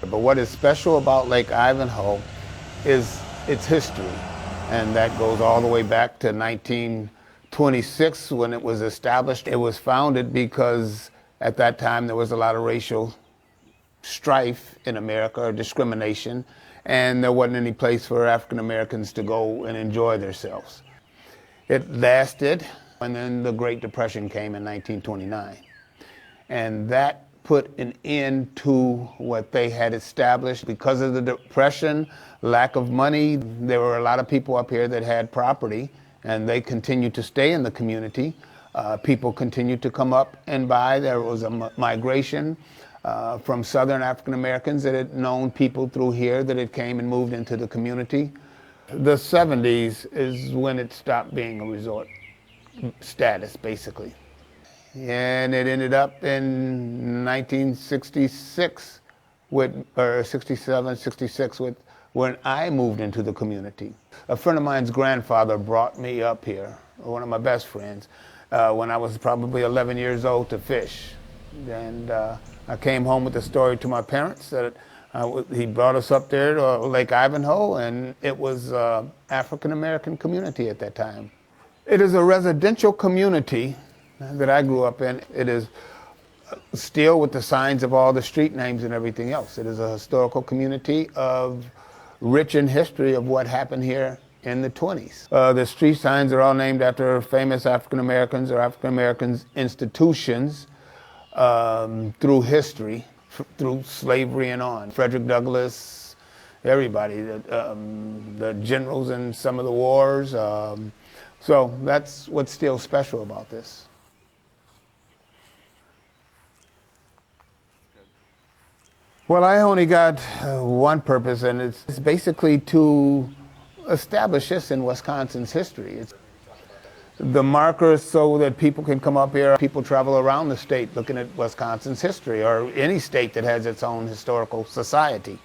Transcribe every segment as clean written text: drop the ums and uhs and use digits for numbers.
But what is special about Lake Ivanhoe is its history, and that goes all the way back to 1926 when it was established. It was founded because at that time there was a lot of racial strife in America, or discrimination, and there wasn't any place for African Americans to go and enjoy themselves. It lasted, and then the Great Depression came in 1929. And that put an end to what they had established. Because of the Depression, lack of money, there were a lot of people up here that had property, and they continued to stay in the community. People continued to come up and buy. There was a migration from Southern African Americans that had known people through here that had came and moved into the community. The 70s is when it stopped being a resort status, basically. And it ended up in 1966 or 67, 66 when I moved into the community. A friend of mine's grandfather brought me up here, one of my best friends, when I was probably 11 years old to fish. And I came home with the story to my parents that he brought us up there to Lake Ivanhoe, and it was African-American community at that time. It is a residential community that I grew up in. It is still with the signs of all the street names and everything else. It is a historical community rich in history of what happened here in the 20s. The street signs are all named after famous African Americans or African Americans institutions through history, through slavery and on. Frederick Douglass, everybody, the generals in some of the wars. So that's what's still special about this. Well, I only got one purpose, and it's basically to establish this in Wisconsin's history. It's the markers so that people can come up here. People travel around the state looking at Wisconsin's history, or any state that has its own historical society.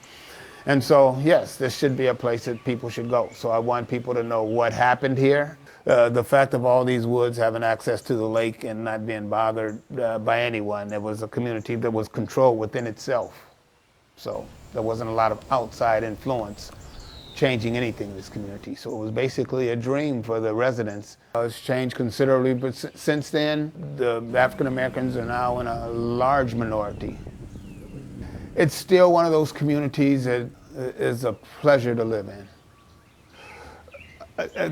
And so, yes, this should be a place that people should go. So I want people to know what happened here. The fact of all these woods having access to the lake and not being bothered by anyone. It was a community that was controlled within itself. So there wasn't a lot of outside influence changing anything in this community. So it was basically a dream for the residents. It's changed considerably, but since then, the African Americans are now in a large minority. It's still one of those communities that is a pleasure to live in.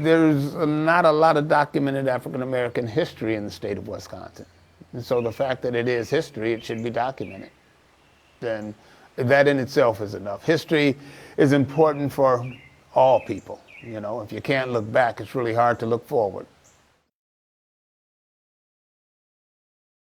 There's not a lot of documented African American history in the state of Wisconsin. And so the fact that it is history, it should be documented. And that in itself is enough. History is important for all people. You know, if you can't look back, it's really hard to look forward.